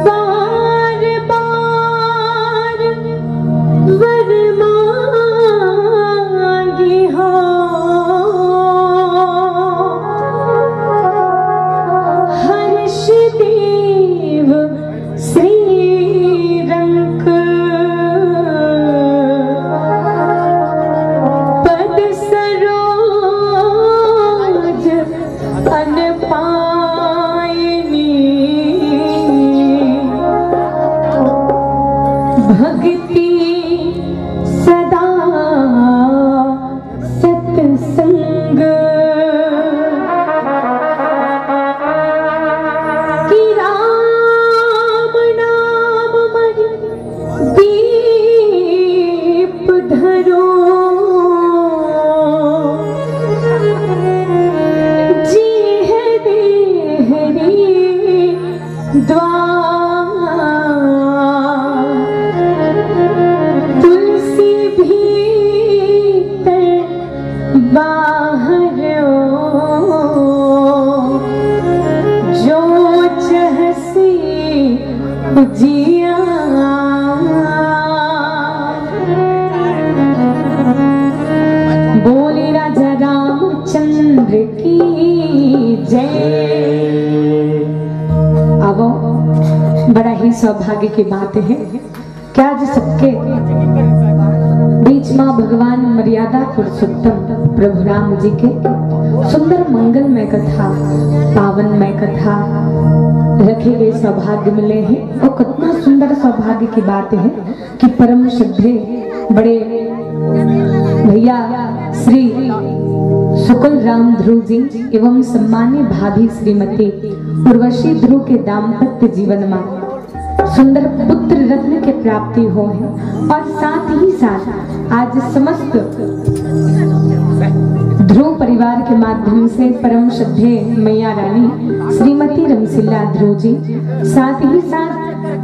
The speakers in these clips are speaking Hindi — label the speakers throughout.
Speaker 1: बार बार वर मांगी हो, हर्ष देव श्री रंक पद सरोज अन पायनी, भक्ति सदा सत्संग की, राम नाम मणि दीप धरो, जी है देहरी द्वार, तुलसी भीतर बाहर जो चहसी जिया, बोले राजा रामचंद्र की जय। अब बड़ा ही सौभाग्य की बात है कि आज सबके बीच मां भगवान मर्यादा पुरुषोत्तम प्रभु राम जी के सुंदर मंगलमय कथा, पावनमय कथा रखे गए सौभाग्य मिले हैं। और कितना सुंदर सौभाग्य की बात है कि परम श्रद्धेय बड़े भैया श्री शुक्ल राम ध्रुव जी एवं सम्मान्य भाभी श्रीमती उर्वशी ध्रुव के दाम्पत्य जीवन में सुंदर पुत्र रत्न के प्राप्ति हो है। और साथ ही साथ आज समस्त ध्रुव परिवार के माध्यम से परम श्रद्धेय मैया रानी श्रीमती रमसिल्ला ध्रुव जी, साथ ही साथ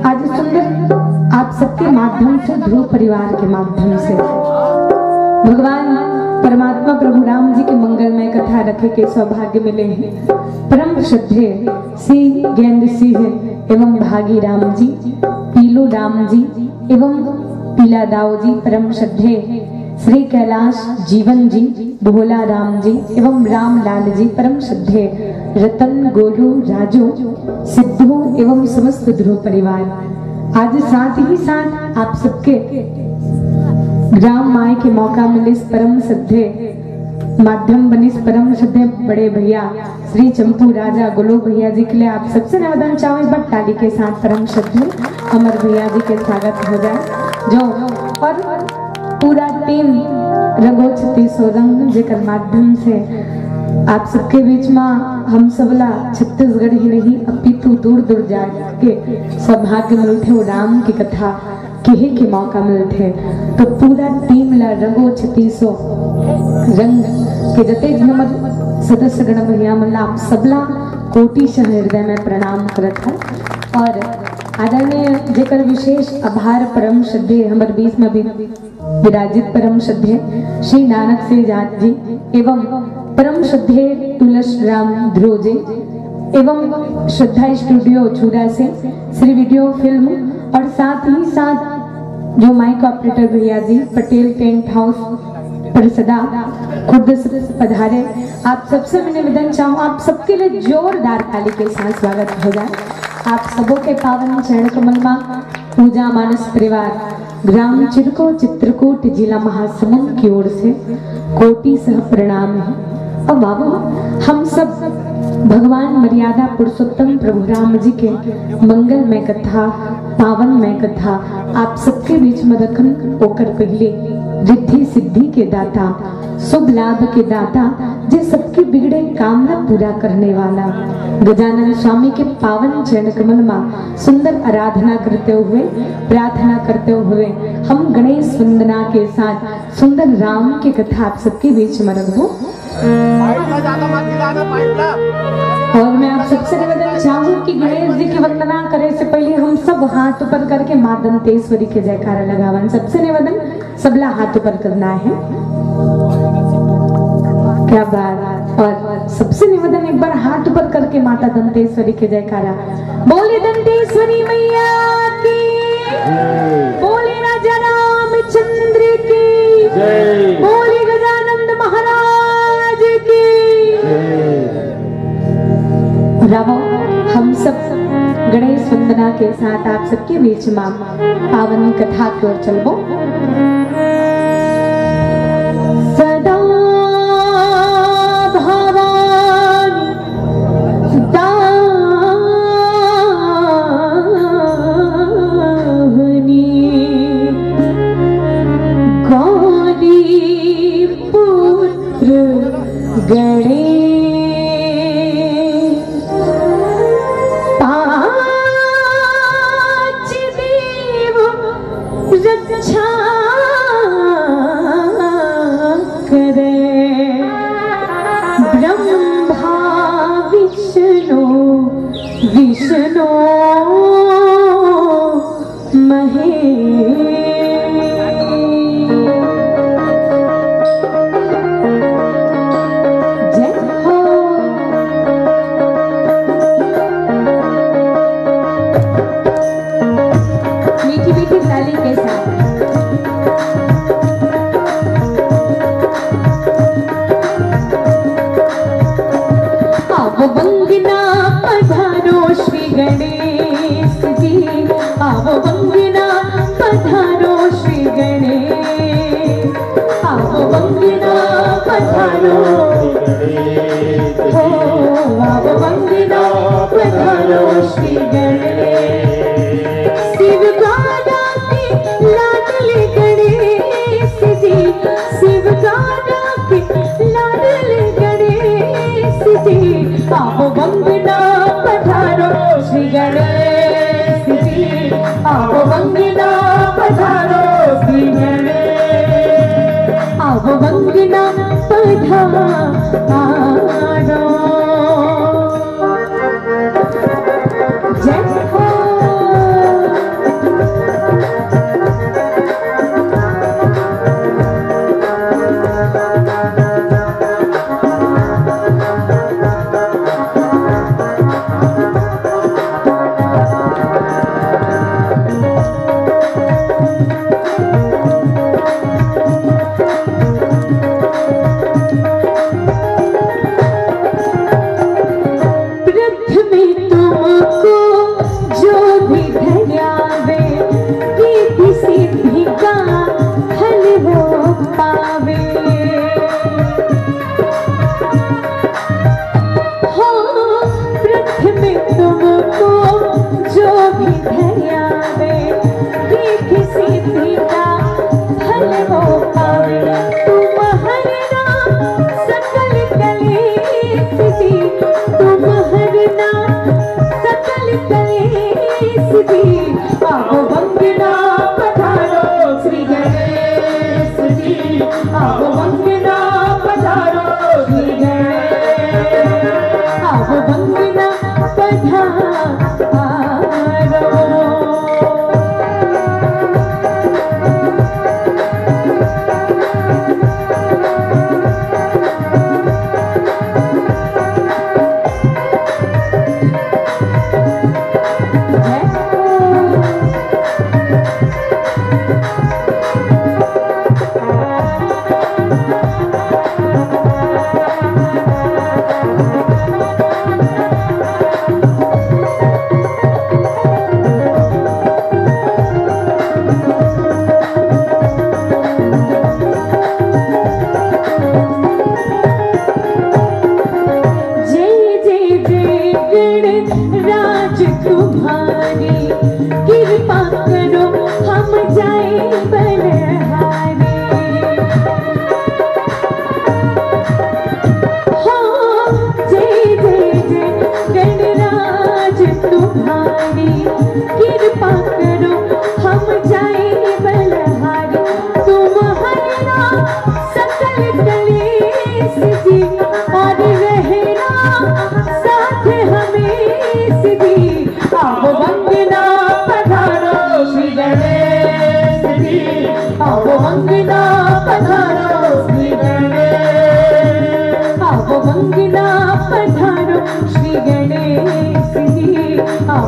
Speaker 1: आज सुंदर आप सबके माध्यम से ध्रुव परिवार के माध्यम से भगवान परमात्मा प्रभु राम जी के मंगलमय कथा रखे के सौभाग्य मिले हैं। परम श्रद्धेय श्री ज्ञान सिंह एवं भागी राम जी, पीलू राम जी एवं पीला दाऊ जी, परम श्रद्धेय श्री कैलाश जीवन जी, भोला राम जी एवं राम लाल जी, परम श्रद्धेय रतन गोलू राजू सिद्धू एवं समस्त ध्रुव परिवार। आज साथ ही साथ आप सबके ग्राम माए के मौका मिले इस परम श्रद्धेय माध्यम बनी इस परम श्रद्धेय बड़े भैया श्री चंपू राजा गुलो भैया जी के लिए आप सबसे निवेदन चाहो एक बार ताली के साथ परम श्रद्धेय अमर भैया जी के स्वागत हो जाए। जो और पूरा टीम रंगोछती सोरंग जेकर माध्यम से आप सबके बीच में हम सबला छत्तीसगढ़ ही नहीं अपितु दूर दूर जाके सौभाग्य मिलते हो राम की कथा कहे के मौका मिलते। तो पूरा टीम ला रंगो 3600 रंग के जते हमर सदस्य गण भैया मतलब आप सबला कोटि से हृदय में प्रणाम करत है। और आदरणीय जेकर विशेष आभार परम श्रद्धेय हमारे बीच में भी विराजित परम श्रद्धेय श्री नानक से जात जी एवं परम श्रद्धेय तुलस राम ध्रुव जी एवं श्रद्धा स्टूडियो चूड़ा से श्री वीडियो फिल्म और साथ ही साथ जो माइक ऑपरेटर भैया जी पटेल टेंट हाउस पर सदा खुद पधारे। आप सबसे मैं निवेदन चाहूँ आप सबके लिए जोरदार ताली के साथ स्वागत हो जाए। आप सबों के पावन चरण कमल में पूजा मानस परिवार ग्राम चिरको चित्रकूट जिला महासमुंद की ओर से कोटि सह प्रणाम है। और बाबू हम सब भगवान मर्यादा पुरुषोत्तम प्रभु राम जी के मंगलमय कथा पावनमय कथा आप सबके बीच में रखन होकर पहले रिद्धि सिद्धि के दाता शुभ लाभ के दाता जे सबके बिगड़े कामना पूरा करने वाला गजानन स्वामी के पावन चरण कमल में सुंदर आराधना करते हुए प्रार्थना करते हुए हम गणेश वंदना के साथ सुंदर राम की कथा आप सबके बीच में रखूं। और मैं आप सबसे निवेदन चाहूँ कि गणेश जी की वंदना करे से पहले हम सब हाथ ऊपर करके मां दंतेश्वरी के जयकारा लगावन। सबसे निवेदन सबला हाथ ऊपर करना है। क्या बात। और सबसे निवेदन एक बार हाथ ऊपर करके माता दंतेश्वरी के जयकारा बोले दंतेश्वरी मैया की, बोले राजा रामचंद्र की, बोले गजानंद महाराज की। रावो हम सब गणेश वंदना के साथ आप सबके बीच में पावन कथा की ओर चलबो। सदा भवानी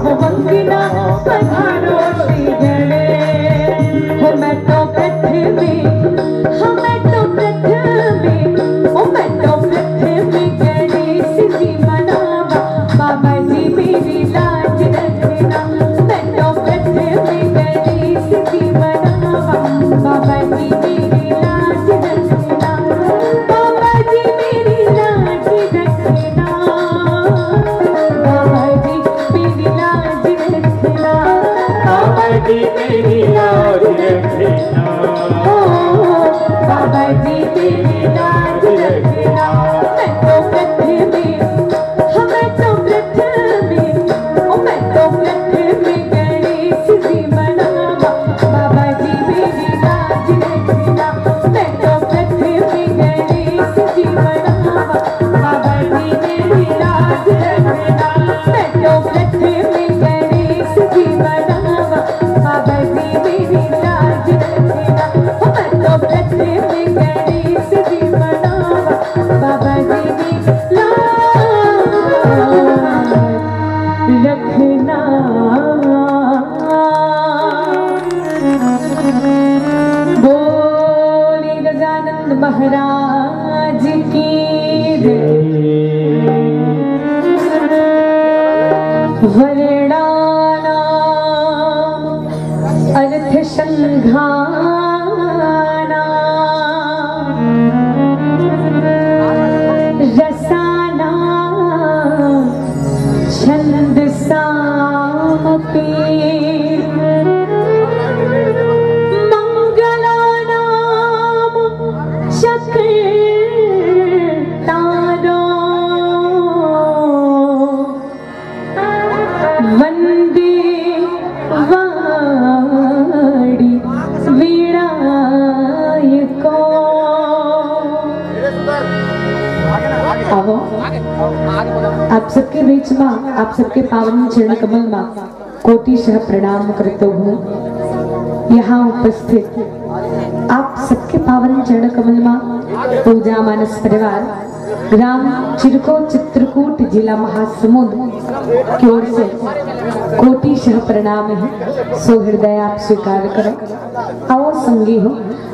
Speaker 1: हो मंगना पधारो श्री गणेश। हो मैं तो पृथ्वी, हाँ मैं तो पृथ्वी, ओ मैं तो पृथ्वी गणेश जी मनावा, बाबा जी मेरी लाज रखना। मैं तो पृथ्वी गणेश जी मनावा, बाबा जी मेरी लाज रखना। बाबा जी मेरी लाज रखना, बाबा जी मेरी लाज रखना, बाबा जी मेरी लाज रखना, ओ बाबा जी मेरी लाज रखना। मैं तो पृथ्वी, हाँ मैं तो पृथ्वी, ओ मैं तो पृथ्वी गणेश जी मनावा, बाबा जी मेरी लाज रखना। मैं तो पृथ्वी गणेश जी मनावा, बाबा जी मेरी लाज रखना। मैं तो पृथ्वी गणेश जी मनावा, बाबा जी मेरी लाज रखना। मैं तो पृथ्वी गणेश जी मनावा, बाबा जी मेरी लाज रखना। बोले गजानन महाराज की वर्णाना अर्थ संघाना रसाना छंद सामपी मंगलानाम चक्र तारो वंदे वाणी वीणायको। आओ आप सबके बीच में, आप सबके पावन चरण कमल में कोटिशः प्रणाम करते हूँ। यहाँ उपस्थित आप सबके पावन चरण कमल में पूजा मानस परिवार ग्राम चिरको चित्रकूट जिला महासमुंद की ओर से कोटिशः प्रणाम है। सो हृदय आप स्वीकार करो। आओ संगी हो,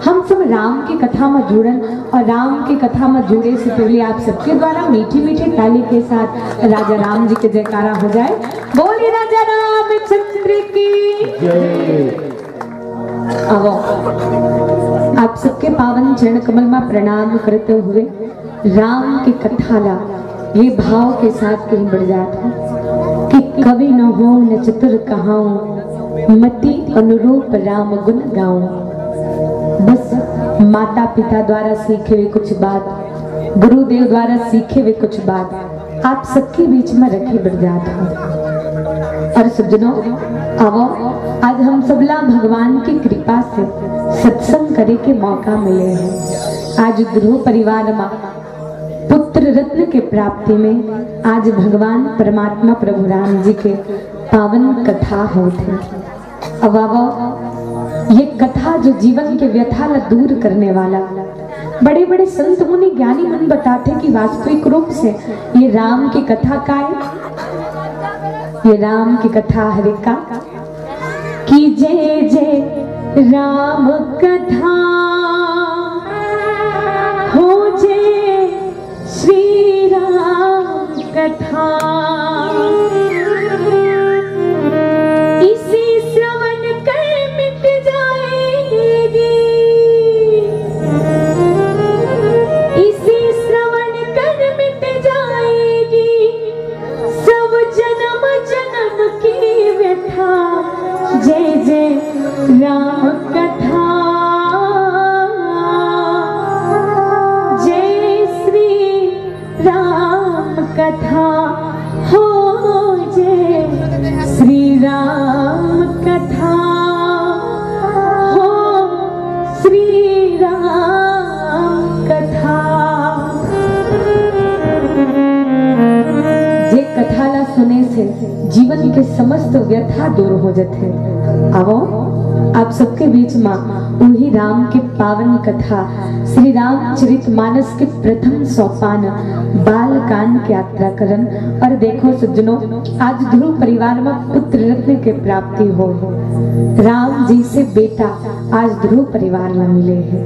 Speaker 1: हम सब राम की कथा में जुड़न और राम की कथा में जुड़े से पहले आप सबके द्वारा मीठी मीठी ताली के साथ राजा राम जी के जयकारा हो जाए। बोली राजा रामचंद्र की जय। आओ आप सबके पावन चरण कमल में प्रणाम करते हुए राम की कथा ला ये भाव के साथ कहीं बढ़ जाता कि कवि न हो न चतुर कहाऊं, मति अनुरूप राम गुण गाऊं। बस माता पिता द्वारा सीखे हुए कुछ बात, गुरुदेव द्वारा सीखे हुए कुछ बात आप सबके बीच में रखे बढ़ जाता हूँ। और सज्जनों आओ, आज हम सबला भगवान की कृपा से सत्संग करे के मौका मिले हैं। आज ध्रुव परिवार में पुत्र रत्न के प्राप्ति में आज भगवान परमात्मा प्रभु राम जी के पावन कथा होते। अब ये कथा जो जीवन के व्यथा ला दूर करने वाला, बड़े बड़े संत मुनि ज्ञानी मन बताते कि वास्तविक रूप से ये राम की कथा का है। ये राम की कथा हरे का कि जय जय राम कथा हो, जय श्री राम कथा। इसी श्रवण कर मिट जाएगी, इसी श्रवण कर मिट जाएगी सब जन्म जन्म की व्यथा। जय जय राम कथा, जय श्री राम कथा हो, जय श्री राम कथा हो, श्री राम कथा। जे कथा ला सुने से जीवन के समस्त व्यथा दूर हो जाते। आओ आप सबके बीच में वही राम की पावन कथा श्री रामचरितमानस के प्रथम सोपान बाल कान की यात्रा करन। और देखो सज्जनों, आज ध्रुव परिवार में पुत्र रत्न के प्राप्ति हो। राम जी से बेटा आज ध्रुव परिवार में मिले हैं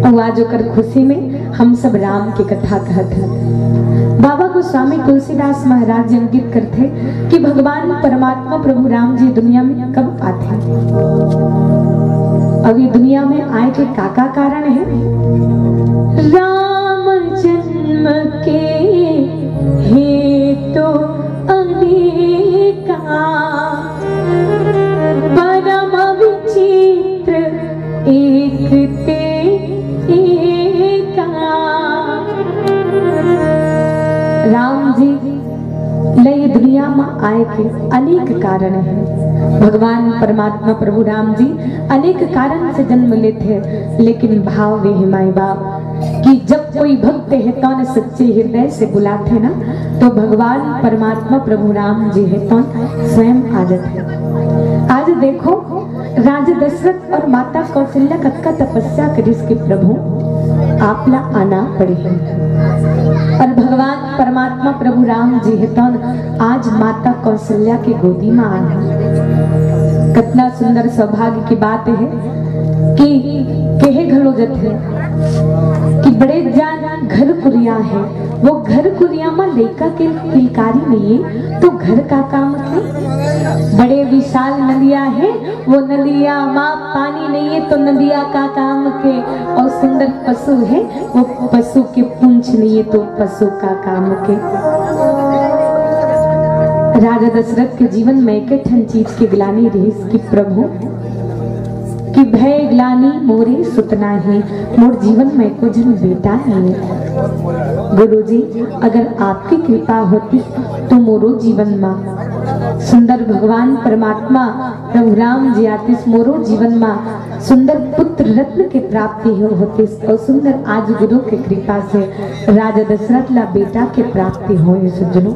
Speaker 1: और आज ओकर खुशी में हम सब राम की कथा कहते हैं। बाबा गोस्वामी तुलसीदास महाराज जी अंकित करते कि भगवान परमात्मा प्रभु राम जी दुनिया में कब आते हैं। अब ये दुनिया में आए के काका कारण है। राम जन्म के हेतु अनेका, परम विचित्र एक ते एका। राम जी लय दुनिया में आए के अनेक कारण हैं। भगवान परमात्मा प्रभु राम जी अनेक कारण से जन्म लेते, लेकिन भाव वे माई बाप कि जब कोई भक्त है तो न सच्चे हृदय से बुलाते ना, तो भगवान परमात्मा प्रभु राम जी है तो स्वयं आ जाते हैं। आज देखो राजा दशरथ और माता कौशल्या कतका तपस्या करी इसके प्रभु आपला आना पड़ी है। और भगवान परमात्मा प्रभु राम जी है तो आज माता कौशल्या की गोदी में आना कितना सुंदर सौभाग्य की बात है कि कहे घलो जत है कि बड़े जान घर कुरिया है, वो घर कुरिया में लेका के किलकारी नहीं है तो घर का काम है। बड़े विशाल नदिया है, वो नदिया माँ पानी नहीं है तो नदिया का काम के। और सुंदर पशु है, वो पशु के पूंछ नहीं है तो पशु का काम के। राजा दशरथ के जीवन में एक चीज की ग्लानि रही कि प्रभु कि भय ग्लानि मोरे सुतना है, मोर जीवन में कुछ बेटा नहीं है। गुरुजी अगर आपकी कृपा होती तो मोरो जीवन में सुंदर भगवान परमात्मा प्रभु राम जी आते, मोरो जीवन में सुंदर पुत्र रत्न के प्राप्ति होती और सुंदर आज गुरु के कृपा से राजा दशरथ ला बेटा के प्राप्ति हो। सज्जनों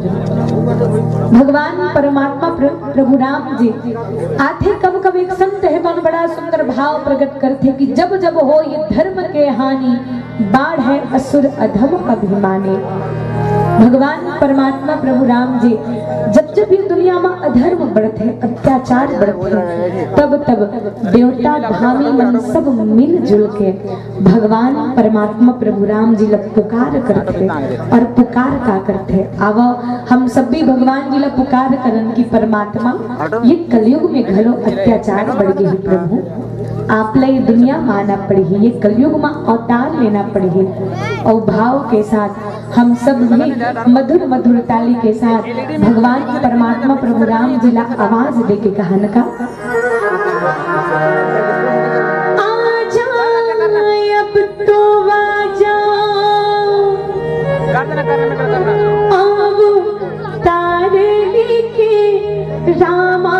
Speaker 1: भगवान परमात्मा प्रभु राम जी आते कब कब एक संत है तो बड़ा सुंदर भाव प्रकट करते कि जब जब हो ये धर्म के हानि, बाढ़ है असुर अधम अभिमानी। भगवान परमात्मा प्रभु राम जी जब जब ये दुनिया में अधर्म बढ़ते, अत्याचार बढ़ते, तब तब देवता भावी मन सब मिलजुल के भगवान परमात्मा प्रभु राम जी लग पुकार करते। और पुकार का करते आवो हम सब भी भगवान जी लग पुकार करन की परमात्मा ये कलयुग में घलो अत्याचार बढ़ गए प्रभु, आप ये दुनिया माना पड़ी है, ये कलयुग में अवतार लेना पड़ी है। और भाव के साथ हम सब भी मधुर मधुर ताली के साथ भगवान परमात्मा प्रभु राम जी ला आवाज दे के कहन का आजा अब तो आजा अब तारे के रामा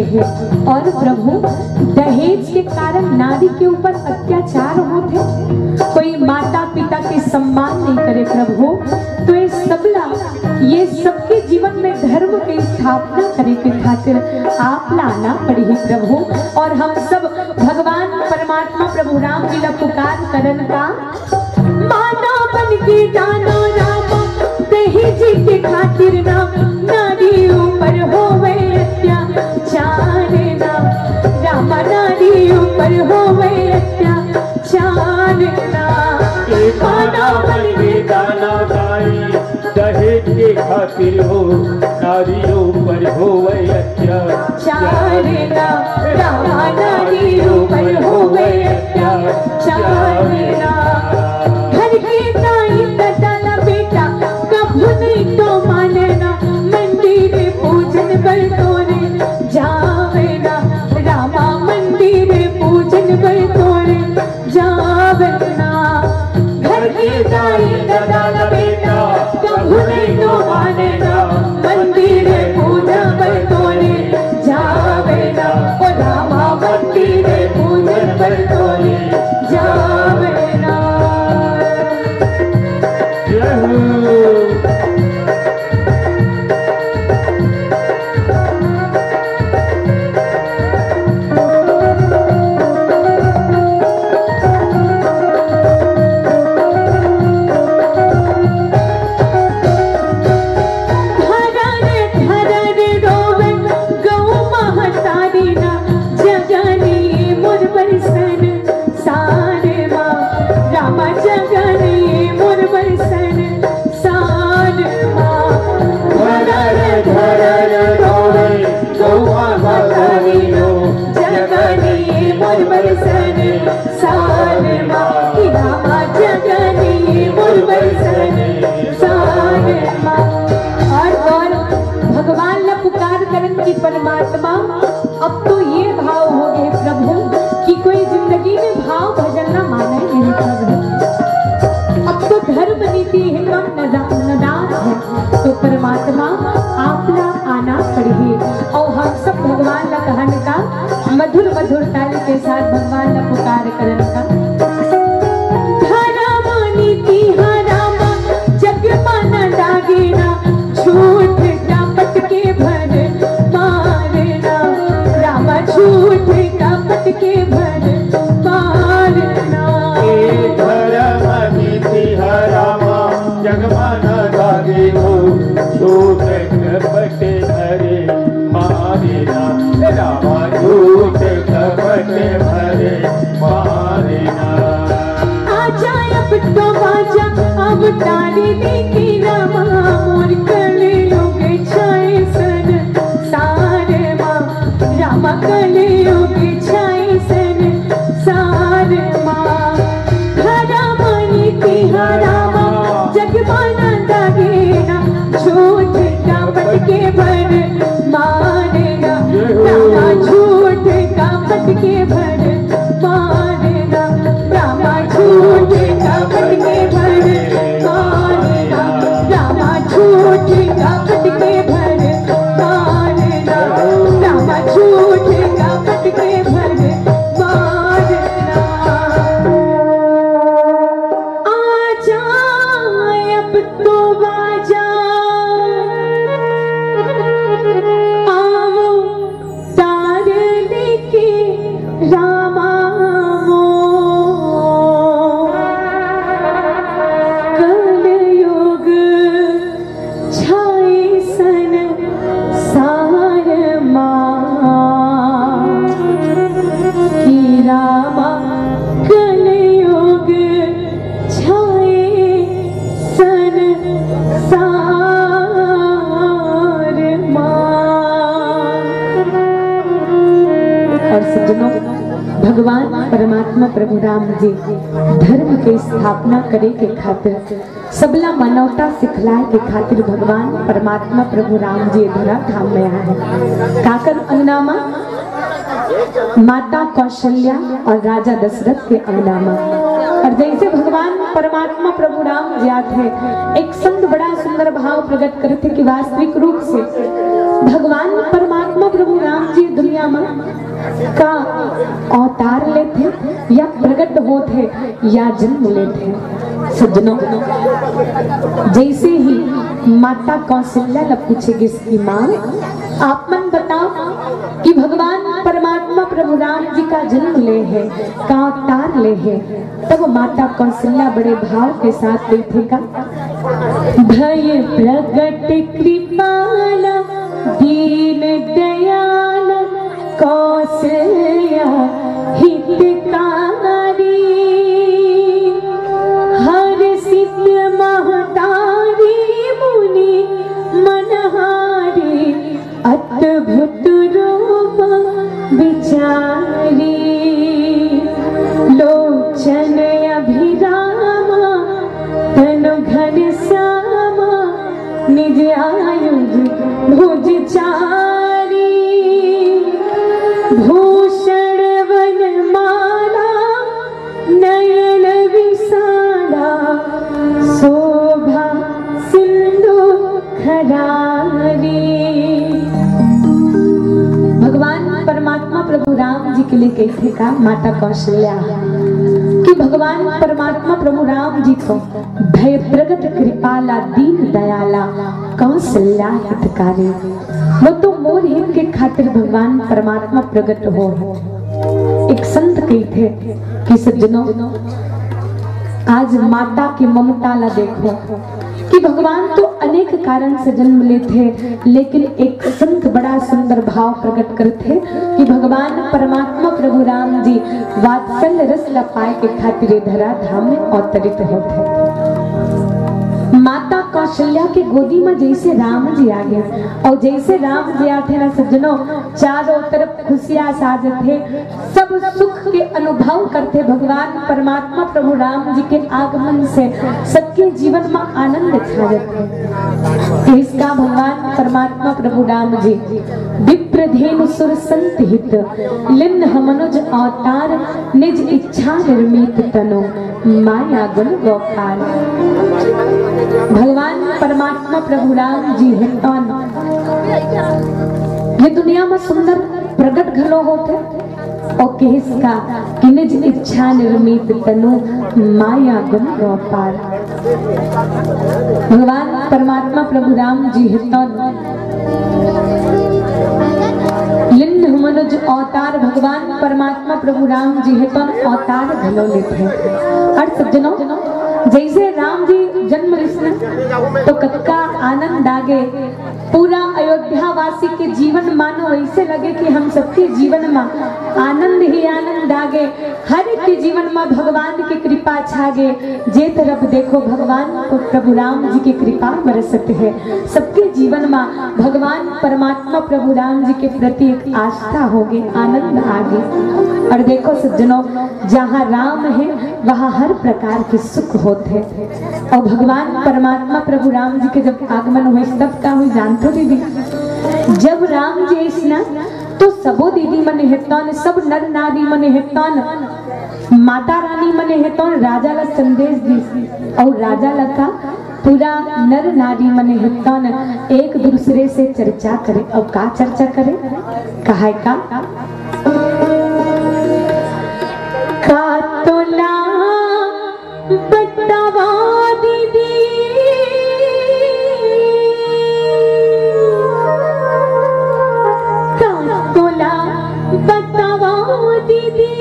Speaker 1: करते हैं। और प्रभु दहेज के कारण नारी के ऊपर अत्याचार होते, कोई माता पिता के सम्मान नहीं करे प्रभु, तो ये सबके जीवन में धर्म की स्थापना करे के खातिर आप लाना पड़ी प्रभु। और हम सब भगवान परमात्मा प्रभु राम जी ला पुकार करन का, माना बन के जानो राम दहेज के खातिर ना नारी ऊपर होवे अत्याचार ना, रामा नारी ऊपर होवे अत्याचार ना।
Speaker 2: माना बन के जाना दहेज के खातिर हो नारियों पर होवे अत्याचार
Speaker 1: ना, रामा नारियों पर होवे अत्याचार ना। घर के दाई दादा बेटा कभू नहीं तो मानना, मंदिर पूजन कर तोरे जावे ना, रामा मंदिर पूजन कर तोरे जावे ना। घर के दाई दादा बेटा कभू नहीं तो मानना, मंदिर पूजा कर तोरे जावे ना, ओ रामा मंदिर पूजन कर तोरे जावे ना। भगवान ने पुकार करन की परमात्मा, अब तो ये भाव हो गए प्रभु कि कोई जिंदगी में भाव भजन न माने नहीं प्रभु। अब तो धर्म नीति है नदान है, तो परमात्मा आपला आना पड़े। और हम सब भगवान ला कहन का मधुर मधुर ताली के साथ भगवान ला पुकार करन का, धर्म नीति हरामा जग मन दागेना, झूठ कपट के भर मारना, रामा झूठ कपट के भर मारना।
Speaker 2: धर्म नीति हरामा जग मन दागे हो, झूठ कपट भरे मारना, रामा झूठ कपट भरे मारना।
Speaker 1: आजा अब तो बाजा अब तारी देखी रामा, मोर कलियुग छाए सन सारे माँ, रामा कलियुग छाए सन सारे माँ। हरामा नीति हरामा जग माना दागेना, झूठ कपट के भर मारेगा, रामा झूठ कपट के भर मारेगा, रामा झूठ कपट के भर मारेगा, रामा झूठ कपट के भर मारेगा, रामा झूठ कपट के भर मारेगा। आजा अब तो बाजा आओ तार लेके रामा वो, कलयुग छाए सन सार माँ, कि रामा कलयुग छाए सन सार माँ। और सज्जनों, भगवान परमात्मा प्रभु राम जी धर्म के स्थापना करे के खातिर, सबला मानवता सिखलाए के खातिर भगवान परमात्मा प्रभु राम जी धरा धाम में आए हैं। काकर अंगनामा माता कौशल्या और राजा दशरथ के अंगनामा। और जैसे भगवान परमात्मा प्रभु राम जी आते, एक संत बड़ा सुंदर भाव प्रकट करते कि वास्तविक रूप से भगवान परमात्मा परमात्मा प्रभु राम जी दुनिया में का अवतार लेते या प्रकट होते या जन्म लेते। सज्जनों, जैसे ही माता कौशल्या ने पूछेगी इसकी माँ, आप मन बताओ कि भगवान परमात्मा प्रभु राम जी का जन्म ले है, का अवतार ले है, तब माता कौशल्या बड़े भाव के साथ बैठेगा। भय प्रगट कृपाल दीन दयाल कौशल्या हितकारी, हर्षित महतारी मुनि मनहारी, अद्भुत रूप विचारी, लोचन अभिरामा तनु घनश्यामा, निज आयुध भुज चारी, भूषण वनमाला नयन विशाला, शोभा सिंधु खरारी। भगवान परमात्मा प्रभु राम जी के लिए कहते का माता कौशल्या कि भगवान परमात्मा प्रभु राम जी को भय प्रगट कृपाला दीन दयाला कौशल्या हितकारी, वो तो मोर हित के खातिर भगवान परमात्मा प्रगट हो। एक संत कहते कि सज्जनों, आज माता की ममता ला देखो कि भगवान तो अनेक कारण से जन्म लेते, लेकिन एक संत बड़ा सुंदर भाव प्रकट करते कि भगवान परमात्मा प्रभु राम जी वात्सल्य रस ला पाए के खातिर धरा धाम में अवतरित होते। माता कौशल्या के गोदी में जैसे राम जी आ गए और जैसे राम जी आते ना सज्जनों, चारों तरफ खुशियां साजते, सब सुख के अनुभव करते। भगवान परमात्मा प्रभु राम जी के आगमन से सबके जीवन में आनंद छा जाते। इसका भगवान परमात्मा प्रभु राम जी विप्रधेनु सुर संत हित, लिन्न मनुज अवतार, निज इच्छा निर्मित तनु, माया गुण गोपाल। भगवान परमात्मा प्रभु राम जी हितौन ये दुनिया में सुंदर प्रगट घलो होते और किसका कि निज इच्छा निर्मित तनु, माया गुण गोपाल। भगवान परमात्मा प्रभु राम जी हितौन लिन्न मनुज अवतार, भगवान परमात्मा प्रभु राम जी हितौन अवतार घलो लेते। और सज्जनों, जैसे राम जी जन्म लिसन तो कतका आनंद आगे पूरा अयोध्या वासी के जीवन मानो वैसे लगे कि हम सबके जीवन में आनंद ही आनंद आगे, हर एक के जीवन में भगवान की कृपा छागे। जे तरफ देखो भगवान को प्रभु राम जी की कृपा बरसते है, सबके जीवन में भगवान परमात्मा प्रभु राम जी के प्रति एक आस्था होगी, आनंद आगे। और देखो सज्जनों, जहाँ राम है वहाँ हर प्रकार के सुख होते। और भगवान परमात्मा प्रभु राम जी के जब आगमन हुए तब का हुई जानते दीदी, जब राम जी इसना तो सबो दीदी मने हेतौन, सब नर नारी मने हेतौन, माता रानी मने हेतौन राजा ला संदेश दी। और राजा ला का पूरा नर नारी मने हेतौन एक दूसरे से चर्चा करे। और का चर्चा करे, कहा है का तोला बतावा दीदी, तोला बतावा दीदी,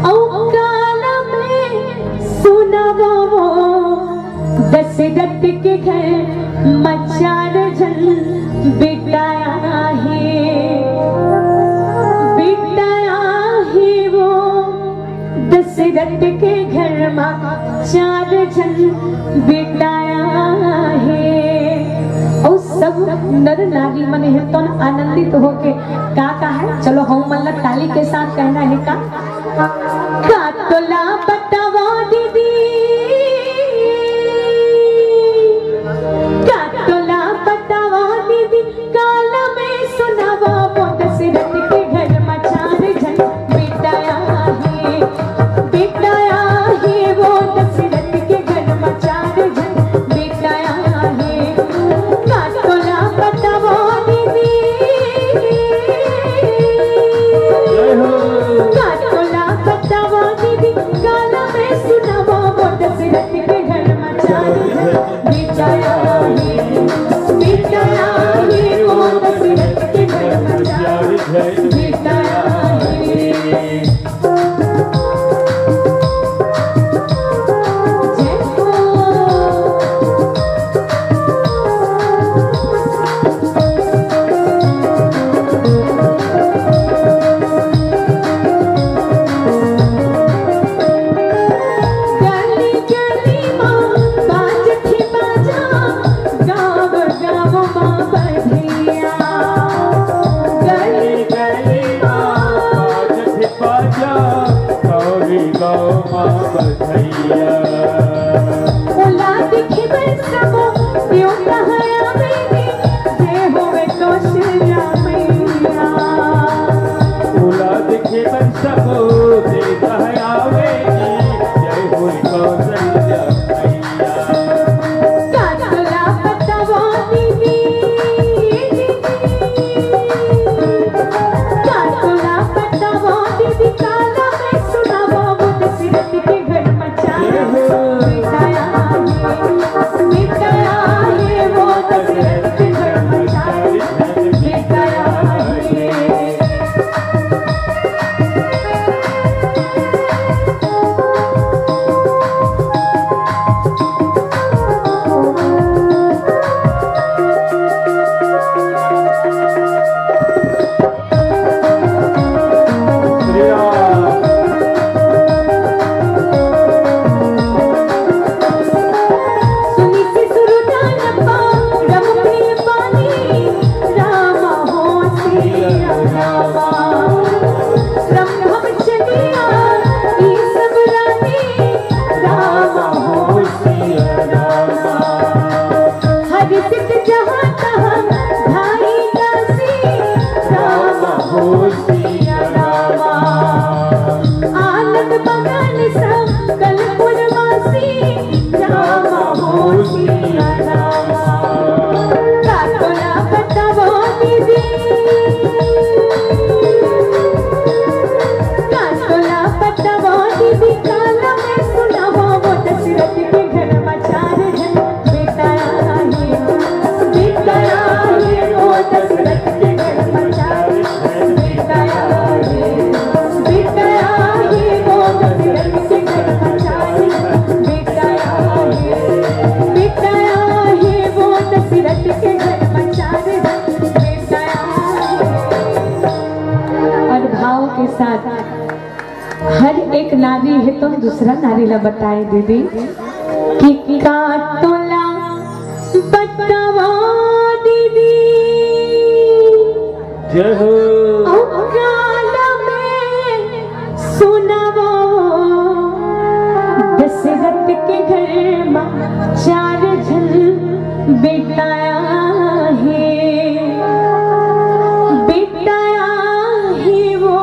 Speaker 1: औ काल में सुनावा वो दशरथ के घर मचार जन बिटाया है, बिटाया है वो दशरथ के घर में चार जन बिटाया है। और सब नर नारी मन हेतौन आनंदित होके का है, चलो हम मतलब ताली के साथ कहना है का तोला बतावा दीदी, का तोला बतावा दीदी, काल में सुनावा वो दशरथ के घर में चार जन बिटाया है, बिटाया है वो दशरथ के घर में चार जन बिटाया है। का तोला बतावा दीदी, एक नारी है तो दूसरा नारी ला बताए दीदी कि काटोला बतावा दीदी
Speaker 2: जय हो
Speaker 1: काला में सुनावो दशरथ के घर में चार जन बेटाया है वो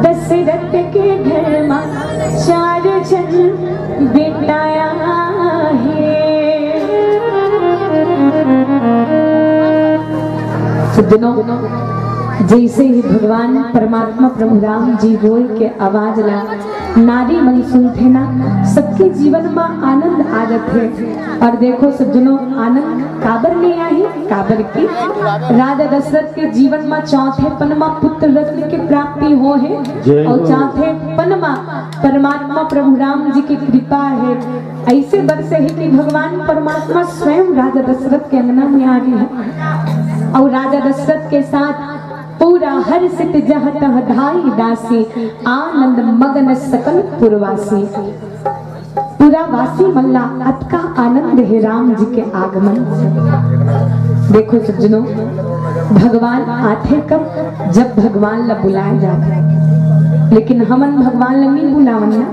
Speaker 1: दशरथ के घर में चार जन बेटाया है। सुनो जैसे ही भगवान परमात्मा प्रभु राम जी बोल के आवाज ला नारी मन सुनते ना सबके जीवन में आनंद आ जाते। और देखो सज्जनों आनंद काबर ले आई काबर की राजा दशरथ के जीवन में चौथे पनमा पुत्र रत्न की प्राप्ति हो है और चौथे पनमा परमात्मा प्रभु राम जी की कृपा है। ऐसे बरसे है कि भगवान परमात्मा स्वयं राजा दशरथ के अंगना में आ गए और राजा दशरथ के साथ पूरा हर्षित जहत धाई दासी आनंद मगन सकल पुरवासी पूरा वासी मल्ला अतका आनंद है राम जी के आगमन। देखो सज्जनों भगवान आते कब जब भगवान ला बुलाए जाते लेकिन हमन भगवान ला नहीं बुलावन ना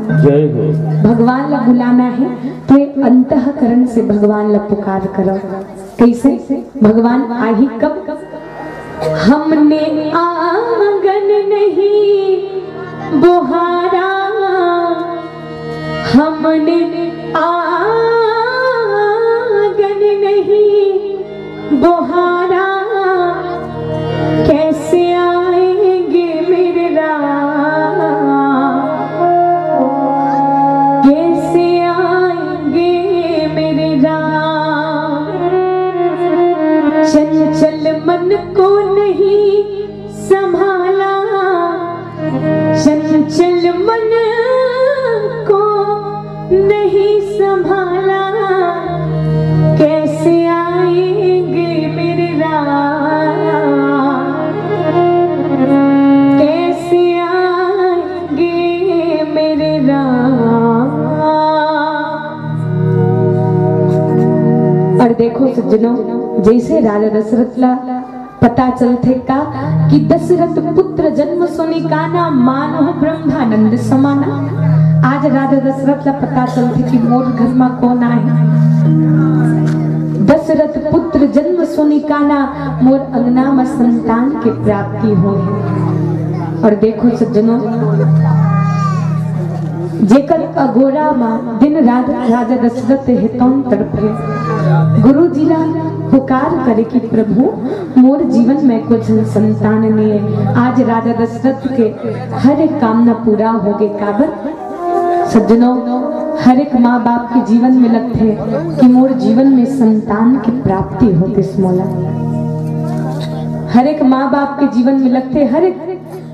Speaker 1: भगवान ला बुलाना है तो अंतःकरण से भगवान ला पुकार करो। कैसे भगवान आही कब हमने आंगन नहीं बुहारा हमने आंगन नहीं बुहारा कैसे आएंगे मेरे राम कैसे आएंगे मेरे राम चंचल मन को नहीं संभाल चंचल मन को नहीं संभाला, कैसे आएंगे मेरे राम, कैसे आएंगे मेरे राम। और देखो सज्जनों, जैसे राजा दशरथ ला पता चलते का कि दशरथ पुत्र जन्म सुनी काना, मानो ब्रह्मानंद समाना। आज राजा दशरथ ला पता चलते कि मोर घर में कौन आए। दशरथ पुत्र जन्म सुनी काना, मोर अंगना में संतान के प्राप्ति हो। और देखो सज्जनों, जेकर अगोरा में दिन रात राजा दशरथ हेतौन तड़पे, गुरु जी ला पुकार करे कि प्रभु मोर जीवन में कुछ संतान नहीं है। आज राजा दशरथ के हर एक कामना पूरा हो गए। काबर सज्जनों, हर एक माँ बाप के जीवन में लगते कि मोर जीवन में संतान की प्राप्ति होती स्मोला। हर एक माँ बाप के जीवन में लगते, हर एक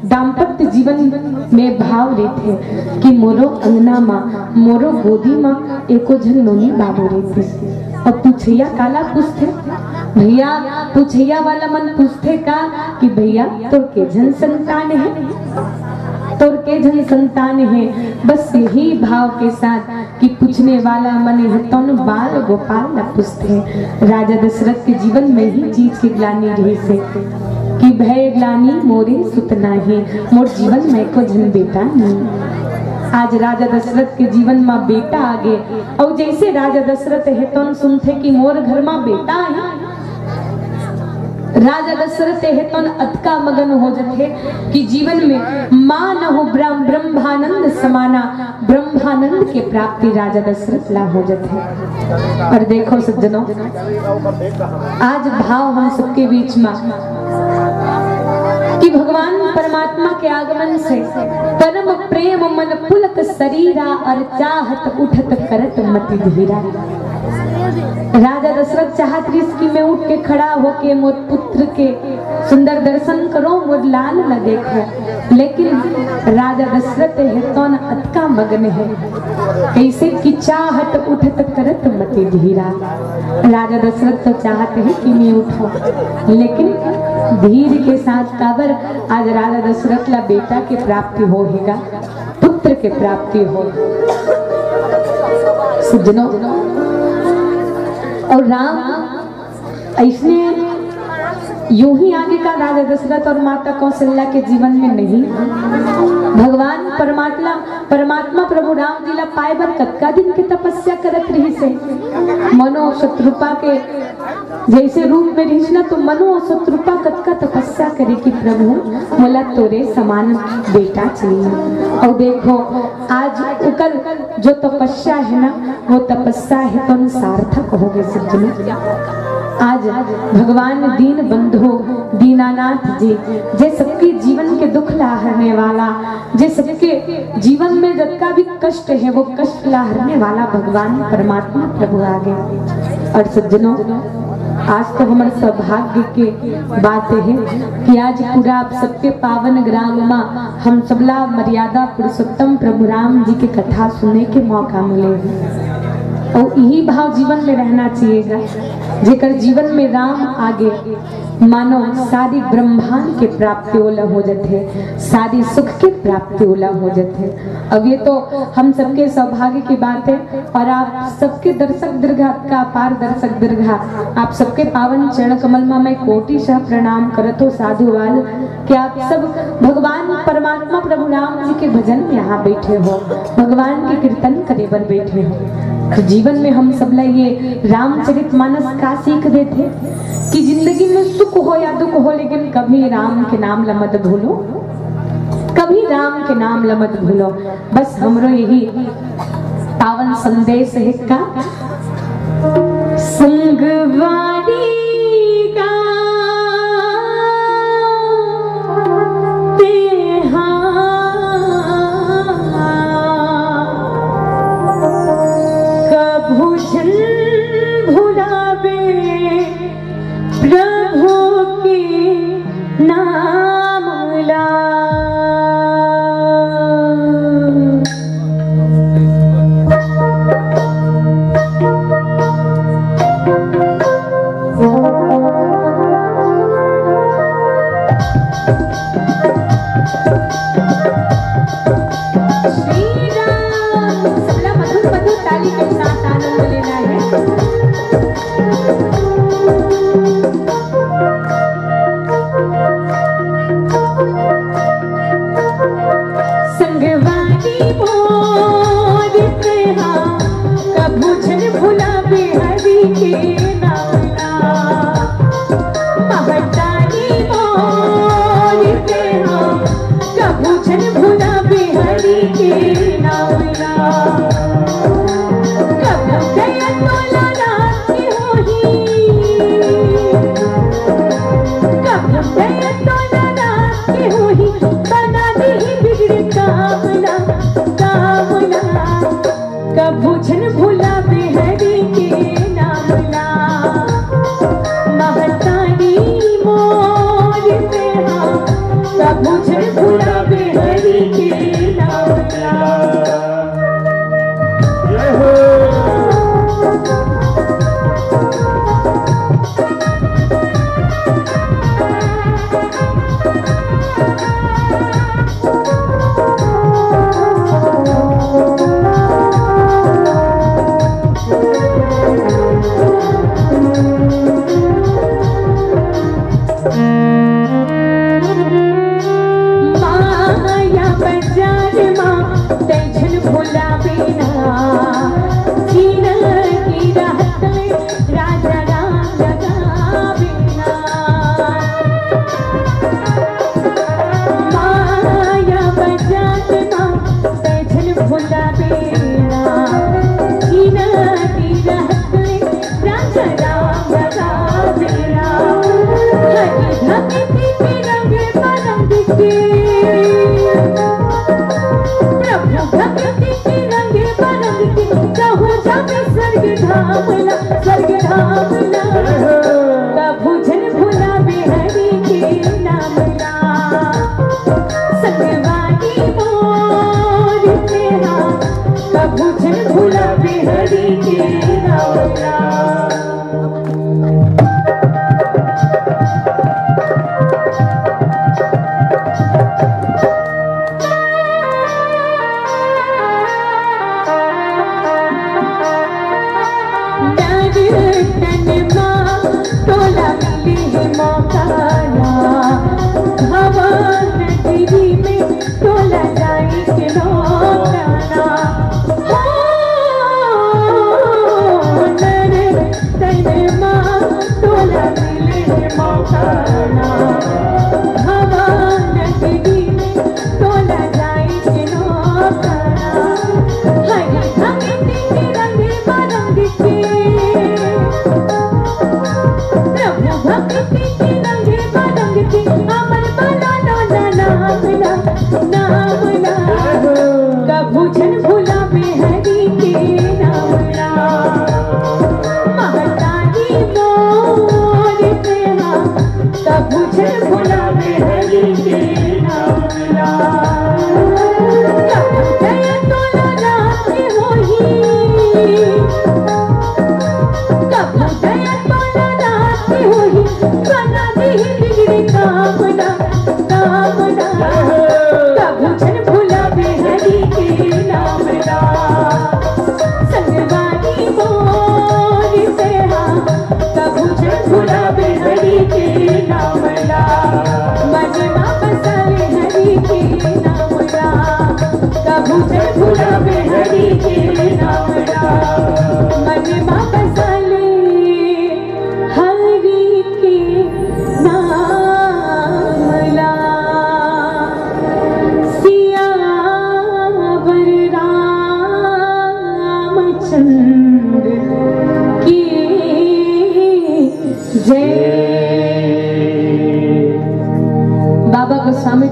Speaker 1: दाम्पत्य जीवन में भाव रहते कि मोरो अंगना माँ, मोरो गोदी माँ एको झन नोनी बाबू रहते। और पूछैया काला पूछते, भैया पूछैया वाला मन पूछते का कि भैया तोर के जन संतान है, तोर के जन संतान है। बस यही भाव के साथ कि पूछने वाला मन है तौन बाल गोपाल न पूछते। राजा दशरथ के जीवन में ही चीज की ग्लानि रही से कि भय ग्लानि मोरे सुतना है, मोर जीवन में को जन बेटा नहीं। आज राजा दशरथ के जीवन में बेटा आ गए। और जैसे राजा दशरथ है तो सुनते कि मोर घर में बेटा है, राजा दशरथ है तो अतका मगन हो जाते कि जीवन में मां न हो ब्रह्मानंद समाना, ब्रह्मानंद के प्राप्ति राजा दशरथ ला हो जाते। और देखो सज्जनों, आज भाव हम सबके बीच में कि भगवान परमात्मा के आगमन से परम प्रेम मन पुलक शरीरा, और चाहत उठत करत मति धीरा। राजा दशरथ चाहत कि मैं उठ के खड़ा होके मोर पुत्र के सुंदर दर्शन करो, मोर लाल न देखो। लेकिन राजा दशरथ है तो न अतका मगन है कैसे कि चाहत उठत करत मति धीरा। राजा दशरथ तो चाहते हैं कि मैं उठो, लेकिन धीर के साथ। काबर आज राजा दशरथ ला बेटा के प्राप्ति होगा, पुत्र के प्राप्ति हो। सज्जनों, और राम ऐसने यूं ही आगे का राजा दशरथ और माता कौशल्या के जीवन में नहीं। भगवान परमात्मा प्रभु राम जी ला पाए बर कतका दिन की तपस्या करत रही से। मनो शत्रुपा के जैसे रूप में रही ना, तो मनो शत्रुपा कतका तपस्या करे कि प्रभु मोला तोरे समान बेटा चाहिए। और देखो आज उकर जो तपस्या है ना, वो तपस्या है तो सार्थक हो गए सज्जनों। आज भगवान दीन बंधु दीनानाथ जी, जे सबके जीवन के दुख ला हरने वाला, जे सबके जीवन में जितना भी कष्ट है वो कष्ट ला हरने वाला भगवान परमात्मा प्रभु आ गए। और सज्जनों, आज तो हमारे सौभाग्य के बात है कि आज पूरा आप सबके पावन ग्राम में हम सबला मर्यादा पुरुषोत्तम प्रभु राम जी की कथा सुनने के मौका मिले। और यही भाव जीवन में रहना चाहिएगा, जेकर जीवन में राम आगे मानो सारी ब्रह्मांड के प्राप्ति ओला हो जाते, सारी सुख के प्राप्ति ओला हो जाते। अब ये तो हम सबके सौभाग्य की बात है। और आप सबके दर्शक दीर्घा का अपार दर्शक दीर्घा, आप सबके पावन चरण कमल में मैं कोटिशः प्रणाम करत हो साधुवाद कि आप सब भगवान परमात्मा प्रभु राम जी के भजन में यहाँ बैठे हो, भगवान के कीर्तन करे बर बैठे हो। तो जीवन में हम सब ला ये रामचरितमानस का सीख देते कि जिंदगी में सुख हो या दुख हो, लेकिन कभी राम के नाम ला मत भूलो, कभी राम के नाम ला मत भूलो। बस हमरो यही पावन संदेश है का संगवारी का
Speaker 3: नाम ला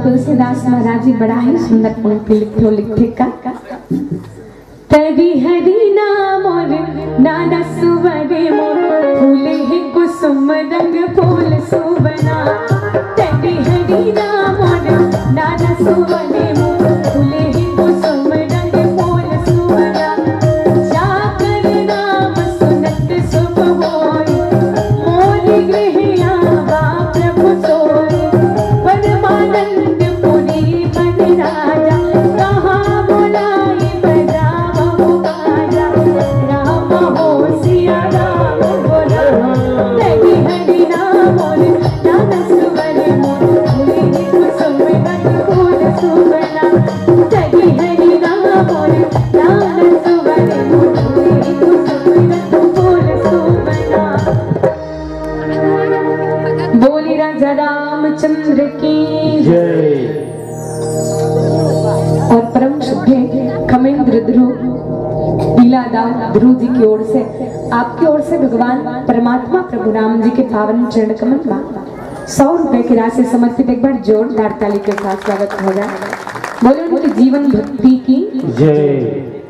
Speaker 1: तुलसीदास महाराज जी बड़ा ही सुंदर पंक्ति लिखे का तभी हरि नाम और नाना सुवरे मोर फूले ही कुसुम रंग फूल सुवना तभी हरि नाम और नाना सुवरे मोर फूले ही कुसुम रंग फूल सुवना जाकर नाम सुनत सुख होय मोर गृह आवा प्रभु सोय परमानंद राजा कहाँ बुलाए बजाओ बाजा राम हो सिया परम शुद्ध खमेंद्र ध्रुव लीलादास ध्रुव जी की ओर से आपकी ओर से भगवान परमात्मा प्रभु राम जी के पावन चरण कमल में 100 रुपए की राशि समर्पित। एक बार जोरदार ताली के साथ स्वागत हो जाए। बोले उनकी जीवन भक्ति की
Speaker 2: जय।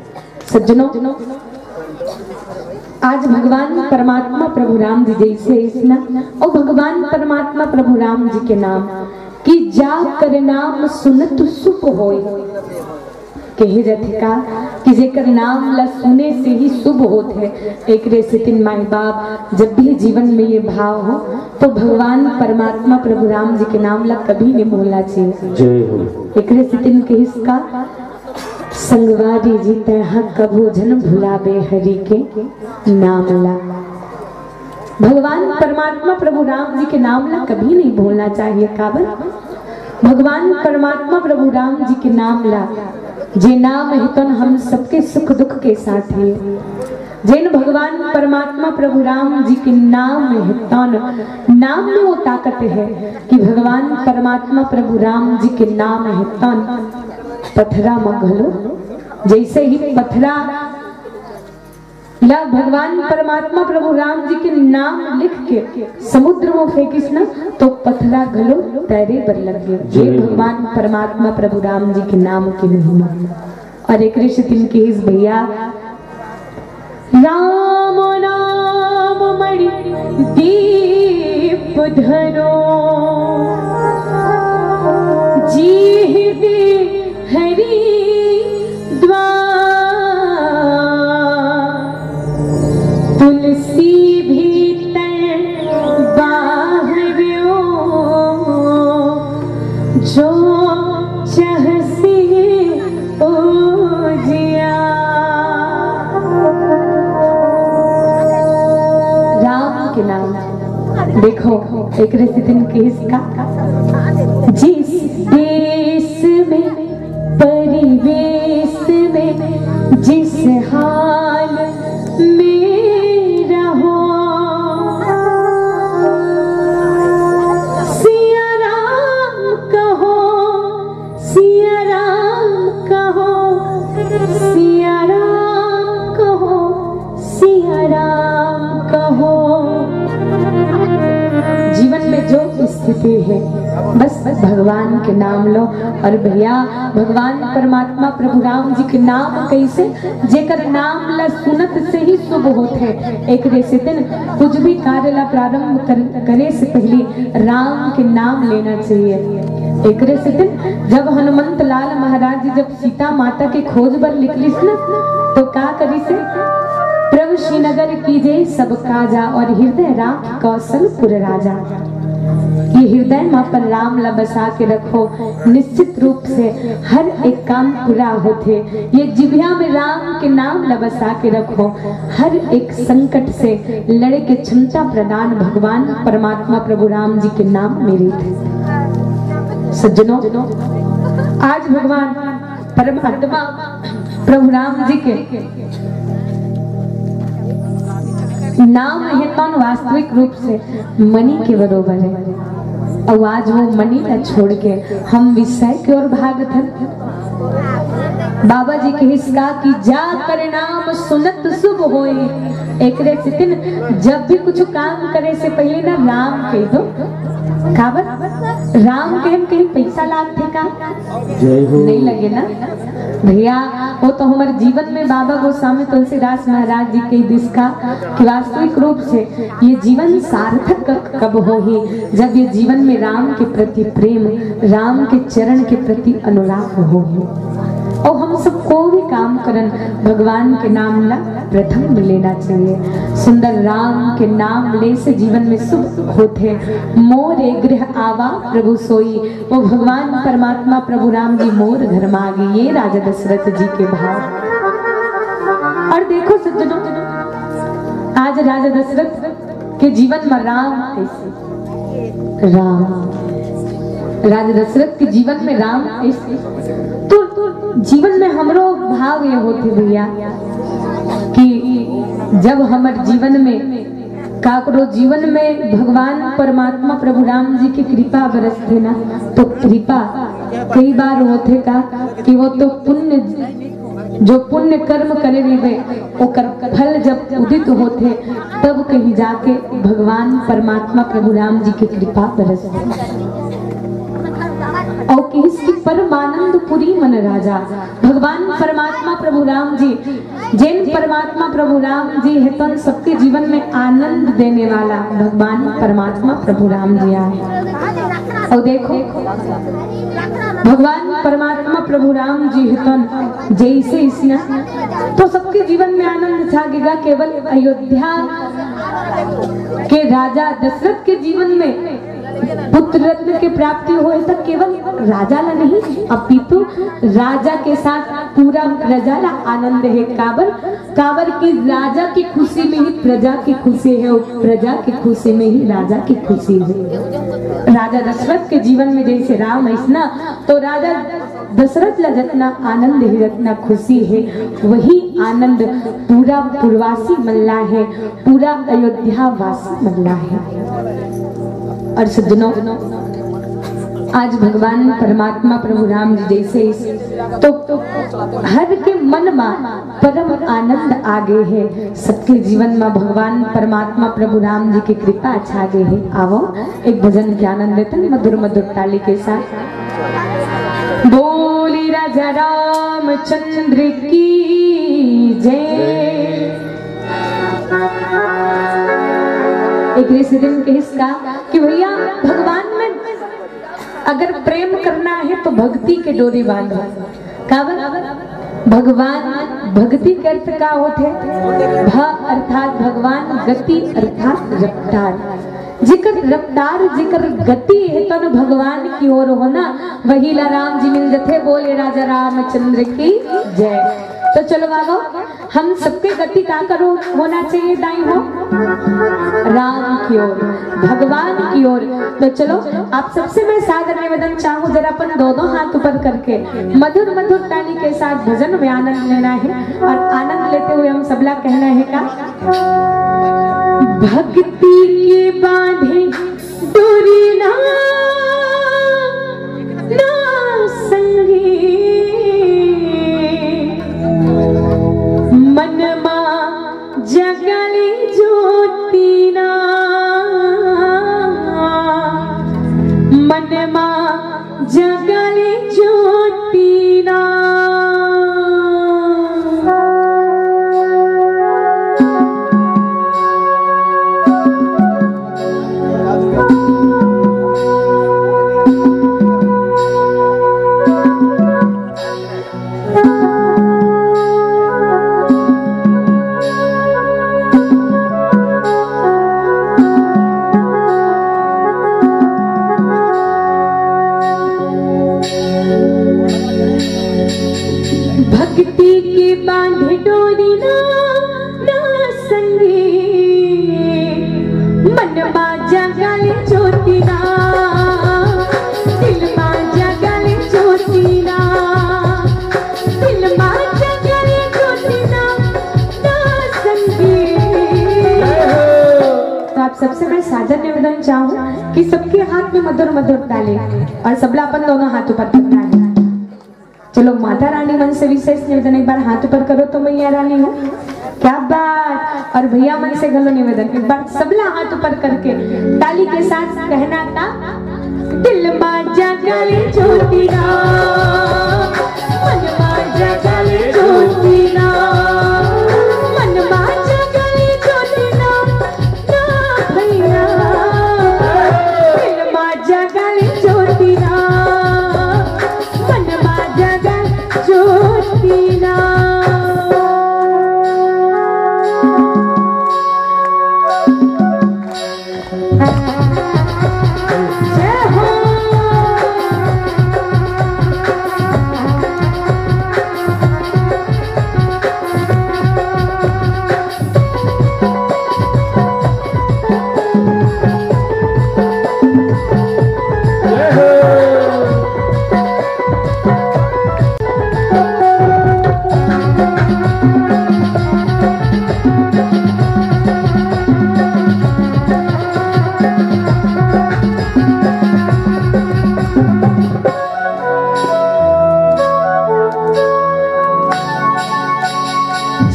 Speaker 1: सज्जनों, आज भगवान परमात्मा प्रभु राम जी जैसे इसना और भगवान परमात्मा प्रभु राम जी के नाम कि जा कर नाम सुनत सुख होय कहे जाते का कि जेकर नाम ला सुने से ही शुभ होते। एक रे से तीन माई बाप जब भी जीवन में ये भाव हो तो भगवान परमात्मा प्रभु राम जी के नाम ला कभी नहीं भूलना चाहिए।
Speaker 2: जय हो।
Speaker 1: एक रे से तीन के इसका संगवारी जीते हक कभू जन भुलावे हरि के नाम ला। भगवान परमात्मा प्रभु राम जी के नाम ला कभी नहीं भूलना चाहिए। काबर भगवान परमात्मा प्रभु राम जी के नाम ला जे नाम हितन हम सबके सुख दुख के साथ है। जिन भगवान परमात्मा प्रभु राम जी के नाम हितन नाम में वो ताकत है कि भगवान परमात्मा प्रभु राम जी के नाम हितन पथरा मगलो जैसे ही पथरा ला भगवान परमात्मा प्रभु राम जी के नाम लिख के समुद्र में फेंकिस ना तो पथरा घलो तैरे पर लग गए। ये भगवान परमात्मा प्रभु राम जी के नाम की महिमा। और एक ऋषि के इस भैया राम नाम मणि दीप धरो जी हरि तुलसी भीतर बाहरो जो चहसी ओजिया। राम के नाम देखो एक दिन किसका जिस देश में परिवेश में जिस हाल में रहो सिया राम कहो सिया राम कहो सिया राम कहो सिया राम कहो। जीवन में जो स्थिति है बस भगवान के नाम लो। और भैया भगवान परमात्मा प्रभु राम जी के नाम कैसे जेकर नाम ला सुनत से ही शुभ होते। एक से दिन कुछ भी कार्य ला प्रारंभ करे से पहले राम के नाम लेना चाहिए। एक से दिन जब हनुमंत लाल महाराज जी जब सीता माता के खोज पर निकलिस ना तो का करी से प्रभु श्रीनगर कीजे सब काजा और हृदय राम कौशलपुर राजा। ये हृदय में पर राम ला बसा के रखो निश्चित रूप से हर एक काम पूरा होते। ये जिभ्या में राम के नाम ला बसा के रखो हर एक संकट से लड़े के क्षमता प्रदान भगवान परमात्मा प्रभु राम जी के नाम मेरे थे। सज्जनों, आज भगवान परमात्मा प्रभु राम जी के नाम हितन वास्तविक रूप से मणि के बरोबर है। और आज वो मणि न छोड़ के हम विषय की ओर भागत हैं। बाबा जी के हिस्सा की जा कर नाम सुनत शुभ होए। एक दिन जब भी कुछ काम करे से पहले ना राम कह दो। खाबर राम के हम कहीं पैसा लागते का नहीं लगे ना भैया। वो तो हमारे जीवन में बाबा गोस्वामी तुलसीदास महाराज जी के दिशा कि वास्तविक रूप से ये जीवन सार्थक कब हो ही जब ये जीवन में राम के प्रति प्रेम राम के चरण के प्रति अनुराग हो। और हम सबको भी काम करन भगवान के नाम ला प्रथम लेना चाहिए। सुंदर राम के नाम ले से जीवन में सुख होते। मोरे गृह आवा प्रभु सोई। वो भगवान परमात्मा प्रभु राम जी मोर घर मांगे। ये राजा दशरथ जी के भाव। और देखो सज्जनों, आज राजा दशरथ के जीवन में राम कैसे राजा दशरथ के जीवन में राम कैसे तो जीवन में हमरो भाव ये होते भैया कि जब हमारे जीवन में काकरो जीवन में भगवान परमात्मा प्रभु राम जी की कृपा बरसते ना, तो कृपा कई बार होते का कि वो तो पुण्य जो पुण्य कर्म करे वे ओकर फल जब उदित होते तब कहीं जाके भगवान परमात्मा प्रभु राम जी की कृपा बरसते और किसकी परमानंद पुरी मन राजा। भगवान परमात्मा प्रभु राम जी जैन परमात्मा प्रभु राम जी है तो सबके जीवन में आनंद देने वाला भगवान परमात्मा प्रभु राम जी आए। और देखो भगवान परमात्मा प्रभु राम जी है तो जैसे इसने तो सबके जीवन में आनंद छागेगा। केवल अयोध्या के राजा दशरथ के जीवन में पुत्र रत्न के प्राप्ति हो तो केवल राजा ला नहीं अपितु राजा के साथ पूरा प्रजा ला आनंद है। काबर काबर की राजा की खुशी में ही प्रजा की खुशी है और प्रजा की खुशी में ही राजा की खुशी है। राजा दशरथ के जीवन में जैसे राम ऐसा तो राजा दशरथ ला जितना आनंद है जितना खुशी है वही आनंद पूरा पूर्वासी मल्ला है, पूरा अयोध्या वासी मल्ला है। और सज्जनों आज भगवान परमात्मा प्रभु राम जी जैसे तो हर के मन में परम आनंद आगे है। सबके जीवन में भगवान परमात्मा प्रभु राम जी की कृपा छागे है। आओ एक भजन के आनंद लेते हैं मधुर मधुर ताली के साथ। बोली राजा रामचंद्र की जय। एक रिश्तेदार के हिस्सा कि भैया भगवान में अगर प्रेम करना है तो भक्ति के डोरी बांधो। भगवान भक्ति के अर्थ का होते भ अर्थात भगवान, गति अर्थात रफ्तार। जिकर रफ्तार जिकर गति है तो न भगवान की ओर होना वही ला राम जी मिल जाते। बोले राजा रामचंद्र की जय। तो चलो बाबा हम सबके गति का करो होना चाहिए दाई हो राम की ओर, भगवान की ओर। तो चलो आप सबसे मैं सादर निवेदन चाहूँ जरा अपन दोनों हाथ ऊपर करके मधुर मधुर ताली के साथ भजन में आनंद लेना है। और आनंद लेते हुए हम सबला कहना है का भक्ति के बांधे डोरी ना संगी मनमा जगली ज्योति ना मनमा जगली ज्योति ना। सबसे मैं सादर निवेदन चाहूँ कि सबके हाथ में मधुर मधुर ताली और सबला अपन दोनों हाथ ऊपर करना है। चलो माता रानी मन से विशेष निवेदन एक बार हाथ ऊपर करो तो मैया रानी हो क्या बात। और भैया मन से गलो निवेदन एक बार सबला हाथ ऊपर करके ताली के साथ कहना था दिल बाजा गले छोटी ना मन बाजा गले छोटी ना मन बाजा गले छोटी ना ना भैया दिल बाजा गले छोटी ना मन बाजा गले छोटी ना।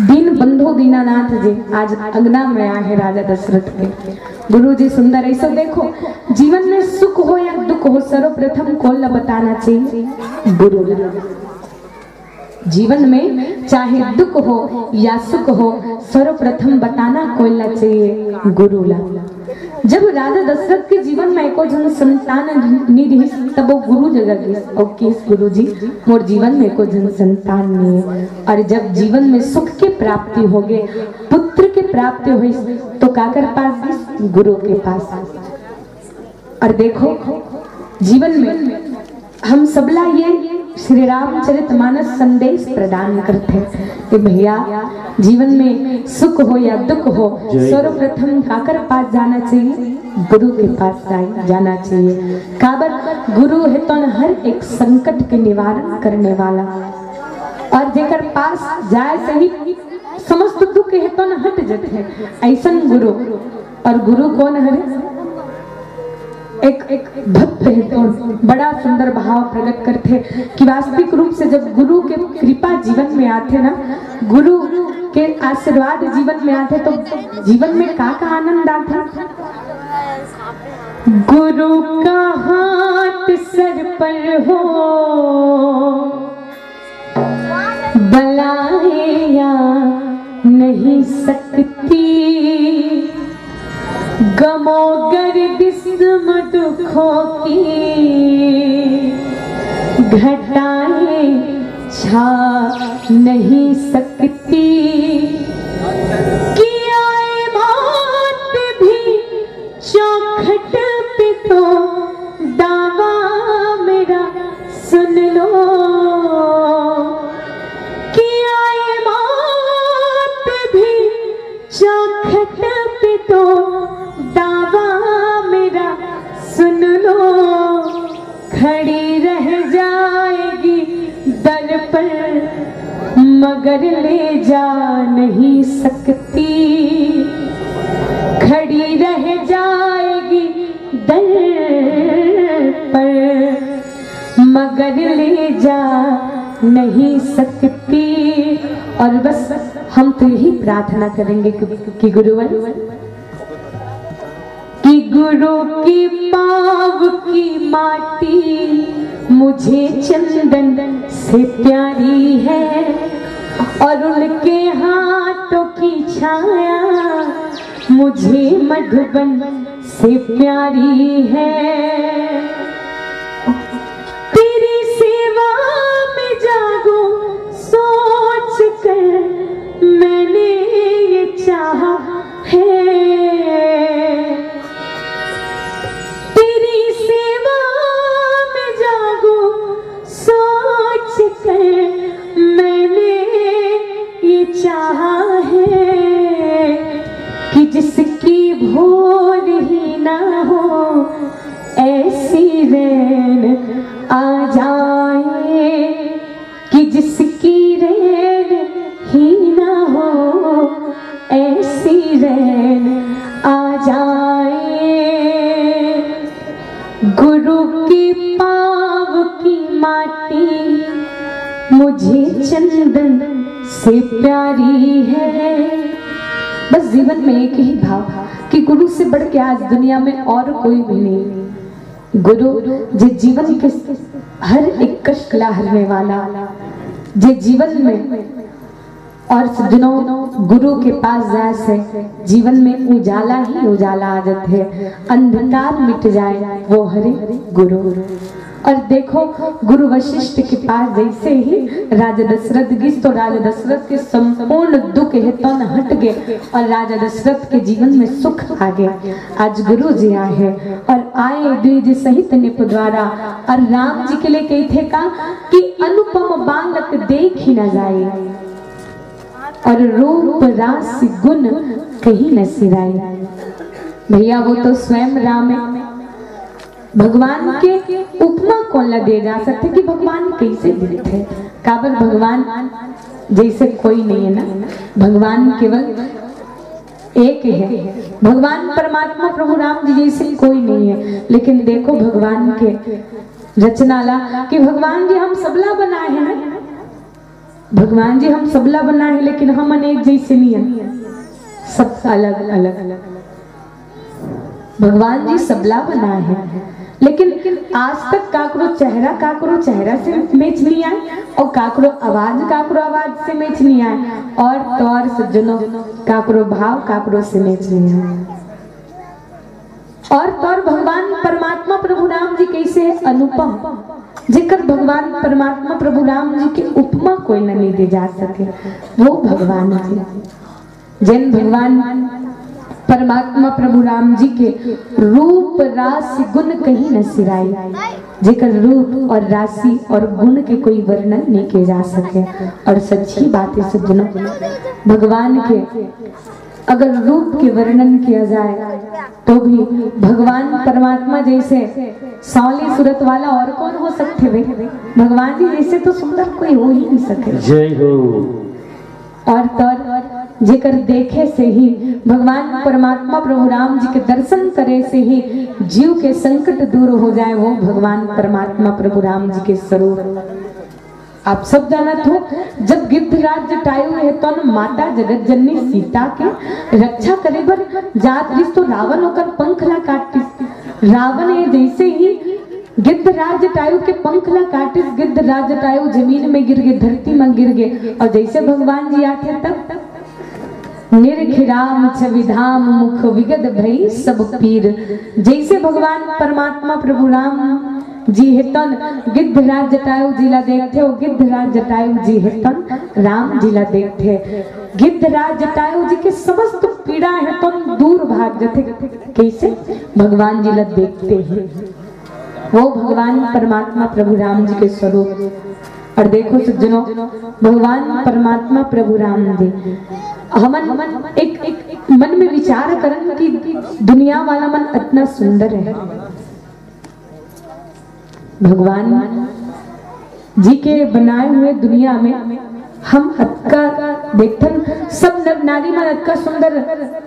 Speaker 1: दीन बंधु दीनानाथ जी आज अंगना में आए राजा दशरथ के। गुरु जी सुंदर ऐसा देखो, जीवन में सुख हो या दुख हो सर्वप्रथम कौन बताना चाहिए? गुरु। जीवन में चाहे दुख हो या सुख हो सर्वप्रथम बताना कौन चाहिए? गुरु ला। जब राजा दशरथ के जीवन में एको जन संतान नहीं रही तब वो गुरु जगह गई और किस गुरु जी मोर जीवन में एको जन संतान नहीं है। और जब जीवन में सुख की प्राप्ति हो गए, पुत्र की प्राप्ति हुई तो काकर पास गई? गुरु के पास। और देखो जीवन में हम सबला ये श्री रामचरितमानस संदेश प्रदान करते हैं कि भैया जीवन में सुख हो या दुख हो सर्वप्रथम काकर पास जाना चाहिए? गुरु के पास जाना चाहिए। काबर गुरु है तो हर एक संकट के निवारण करने वाला, और जेकर पास जाए सही समस्त दुख है तो हट जाते हैं ऐसा गुरु। और गुरु कौन है? एक भक्त है तो बड़ा सुंदर भाव प्रकट करते कि वास्तविक रूप से जब गुरु के कृपा जीवन में आते ना, गुरु के आशीर्वाद जीवन में आते तो जीवन में का आनंद आता। गुरु का हाथ सर पर हो बलाए या नहीं सकती, गमो गर्दिश्म दुखों की घटाएं छा नहीं सकती, किया मौत भी चौखट पे तो दावा मेरा सुन लो, किया मौत भी चौखट पे तो दावा मेरा सुन लो, खड़ी रह जाएगी दर पर मगर ले जा नहीं सकती, खड़ी रह जाएगी दर पर मगर ले जा नहीं सकती। और बस हम तो यही प्रार्थना करेंगे कि गुरुवर कि गुरु की पाव की माटी मुझे चंदन से प्यारी है, और उनके हाथों की छाया मुझे मधुबन से प्यारी है। तेरी सेवा में जागो सोच कर मैंने ये चाहा है, तेरी सेवा में जागो सोच कर मैंने ये चाहा है, कि जिसकी भोर ही ना हो ऐसी रैन आ जाए, कि जिसकी रैन ही ना हो ऐसी रैन आ जाए। गुरु की पाव की माटी मुझे चंदन से प्यारी है। बस जीवन में एक ही भाव कि गुरु से बढ़ के आज दुनिया में और कोई भी नहीं। गुरु जो जीवन के हर एक कष्ट ला हरने वाला, जो जीवन में और दिनों गुरु के पास जाए से जीवन में उजाला ही उजाला आ जाते है, अंधकार मिट जाए वो हरे गुरु। और देखो गुरु वशिष्ठ के पास जैसे ही राजा दशरथ गई तो राजा दशरथ के संपूर्ण दुख है तो न हट गए और राजा दशरथ के जीवन में सुख आ गया। आज गुरु जी आए हैं और आए द्विज सहित निप द्वारा, और राम जी के लिए कही थे का कि अनुपम बालक देख ही न जाए, और रूप रास गुण कहीं न सिराए। भैया वो तो स्वयं राम है। भगवान के उपमा कौन ला दे जा सकते कि भगवान कैसे दिखते हैं? काबर भगवान जैसे कोई नहीं है ना, भगवान केवल एक है। भगवान परमात्मा प्रभु राम जी जैसे कोई नहीं है। लेकिन देखो भगवान के रचना ला कि भगवान जी हम सबला बनाए हैं ना, भगवान जी हम सबला बना है लेकिन हम अनेक जैसे नहीं है, सब अलग अलग। भगवान जी सबला बना है लेकिन आज तक काकरो चेहरा से मैच नहीं आए और काकरो आवाज से मैच नहीं आए और तौर सज्जनों काकरो भाव काकरो से मैच नहीं आए। और तौर भगवान परमात्मा प्रभु राम जी कैसे है अनुपम, जेकर भगवान परमात्मा प्रभु राम जी की उपमा कोई नहीं दे जा सके, वो भगवान जी। जिन भगवान परमात्मा प्रभु राम जी के रूप राशि गुण कहीं न सिराई, जेकर रूप और राशि और गुण के कोई वर्णन नहीं किए जा सके। और सच्ची बात है सज्जनों, भगवान के अगर रूप के वर्णन किया जाए तो भी भगवान परमात्मा जैसे सांवली सूरत वाला और कौन हो सकते वे? भगवान जी जैसे तो सुंदर कोई हो ही नहीं सके।
Speaker 2: जय हो।
Speaker 1: और तर जेकर देखे से ही भगवान परमात्मा प्रभु राम जी के दर्शन करे से ही जीव के संकट दूर हो जाए, वो भगवान परमात्मा प्रभु राम जी के स्वरूप। आप सब जानत हो, जब गिद्धराज जटायु है तो माता जगत जननी सीता के रक्षा करे बर जात रिस तो रावण होकर पंख ला काटिस। रावण है जैसे ही गिद्धराज जटायु के पंख ला काटिस, गिद्धराज जटायु जमीन में गिर गए, धरती में गिर गए। और जैसे भगवान जी आते तब निर्खिराम छविधाम मुख विगद भई सब पीर। जैसे भगवान परमात्मा प्रभु राम जी हेतन गिद्धराज जटायु जिला देखते हो, गिद्धराज जटायु जी हेतन राम जिला देखते। गिद्धराज जटायु जी के समस्त पीड़ा हेतन दूर भाग जाते, कैसे? भगवान जिला देखते हैं, वो भगवान परमात्मा प्रभु राम जी के स्वरूप। और देखो सज्जनों, भगवान परमात्मा प्रभु राम जी हमन एक मन में विचार करन कि दुनिया वाला मन इतना सुंदर है। भगवान जी के बनाए हुए दुनिया में हम हत्का देखते, सब नर नारी में हत्का सुंदर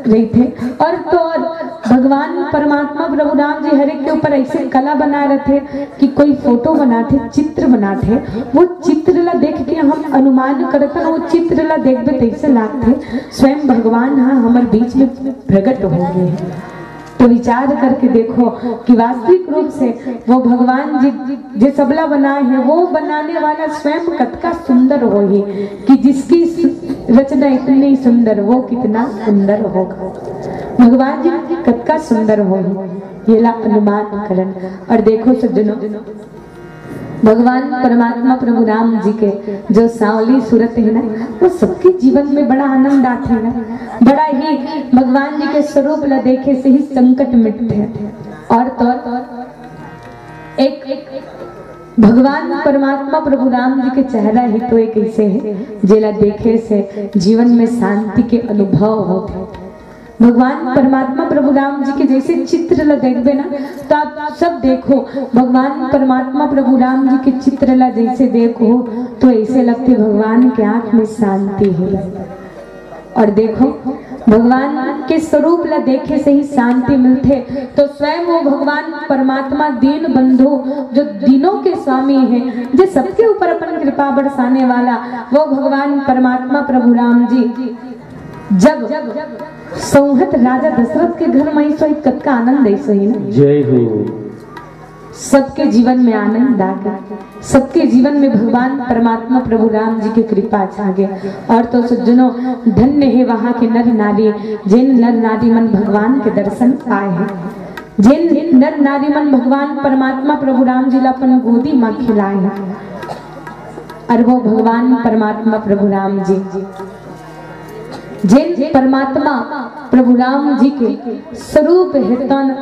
Speaker 1: रही थे। और तो और भगवान परमात्मा प्रभु राम जी हर एक के ऊपर ऐसे कला बनाए रहते कि कोई फोटो बनाते, चित्र बनाते, वो चित्र ला देख के हम अनुमान करते, वो चित्र ला देखते तैसे लागते स्वयं भगवान हाँ हमारे बीच में प्रकट हो गए हैं। तो विचार करके देखो कि वास्तविक रूप से वो भगवान जी जो सबला बनाए हैं, वो बनाने वाला स्वयं कतका सुंदर हो ही कि जिसकी रचना इतनी सुंदर, वो कितना सुंदर होगा। भगवान जी कतका सुंदर हो ही, ये ला अनुमान करन। और देखो सज्जनों, भगवान परमात्मा प्रभु राम जी के जो सांवली सूरत है ना, वो सबके जीवन में बड़ा आनंद आते है ना, बड़ा ही भगवान जी के स्वरूप ला देखे से ही संकट मिटते हैं। और तो एक भगवान परमात्मा प्रभु राम जी के चेहरा ही तो एक ऐसे है जेला देखे से जीवन में शांति के अनुभव होते हैं। भगवान परमात्मा प्रभु राम जी के जैसे चित्र ला देखबे ना, तो आप सब देखो भगवान परमात्मा प्रभु राम जी के चित्र ला जैसे देखो तो ऐसे लगते भगवान के आंख में शांति है। और देखो भगवान के स्वरूप ला देखे से ही शांति मिलते, तो स्वयं वो भगवान परमात्मा दीन बंधु जो दिनों के स्वामी हैं, जो सबके ऊपर अपन कृपा बरसाने वाला, वो भगवान परमात्मा प्रभु राम जी जब संहत राजा दशरथ के घर में सो कतका आनंद ऐसे ही ना। जय हो। सबके जीवन में आनंद आ गया, सबके जीवन में भगवान परमात्मा प्रभु राम जी की कृपा छा गया। और तो सज्जनों, धन्य है वहां के नर नारी, जिन नर नारी मन भगवान के दर्शन पाए हैं, जिन नर नारी मन भगवान परमात्मा प्रभु राम जी ला अपन गोदी मां खिलाए हैं। और वो भगवान परमात्मा प्रभु राम जी जिन परमात्मा प्रभु राम जी के स्वरूप हेतन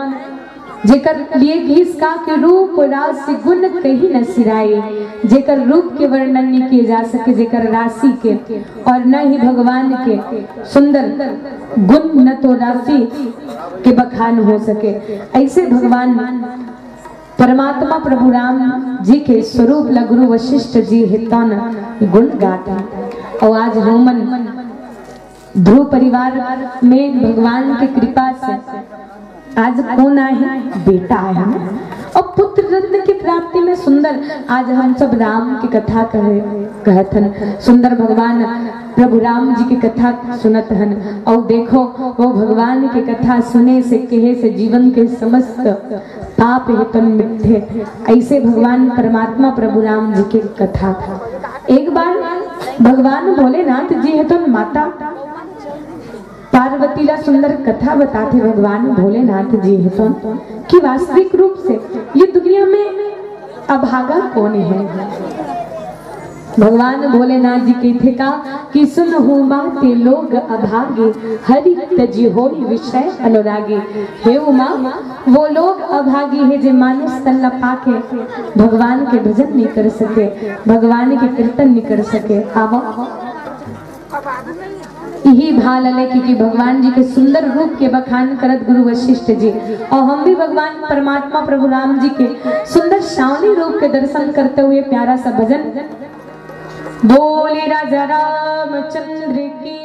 Speaker 1: जेकर लिए घिसका के रूप राशि गुण कहीं न सिराए, जेकर रूप के वर्णन नहीं किए जा सके, जेकर राशि के और न ही भगवान के सुंदर गुण न तो राशि के बखान हो सके, ऐसे भगवान परमात्मा प्रभु राम जी के स्वरूप ला गुरु वशिष्ठ जी हितन गुण गाते। और आज हमन ध्रुव परिवार में भगवान की कृपा से आज कौन आए हैं? बेटा आए हैं। और पुत्र रत्न की प्राप्ति में सुंदर आज हम सब राम की कथा कहतन, सुंदर भगवान प्रभु राम जी की कथा सुनत हन। और देखो वो भगवान की कथा सुने से कहे से जीवन के समस्त पाप हेतन मिटते। ऐसे भगवान परमात्मा प्रभु राम जी की कथा। एक बार भगवान भोलेनाथ जी हेतन माता पार्वती ला सुंदर कथा बताते भगवान भोलेनाथ जी हेतन कि वास्तविक रूप से ये दुनिया में अभागा कौन है। भगवान भोलेनाथ जी कहते का कि सुन हूँ बाते लोग अभागे हरि तजी होई विषय अनुरागे। हे उमा, वो लोग अभागी है जो मानस तन पाके भगवान के भजन नहीं कर सके, भगवान के कीर्तन नहीं कर सके। आवो यही भाल ले क्योंकि भगवान जी के सुंदर रूप के बखान करत गुरु वशिष्ठ जी, और हम भी भगवान परमात्मा प्रभु राम जी के सुंदर श्यामली रूप के दर्शन करते हुए प्यारा सा भजन बोले राजा रामचंद्र की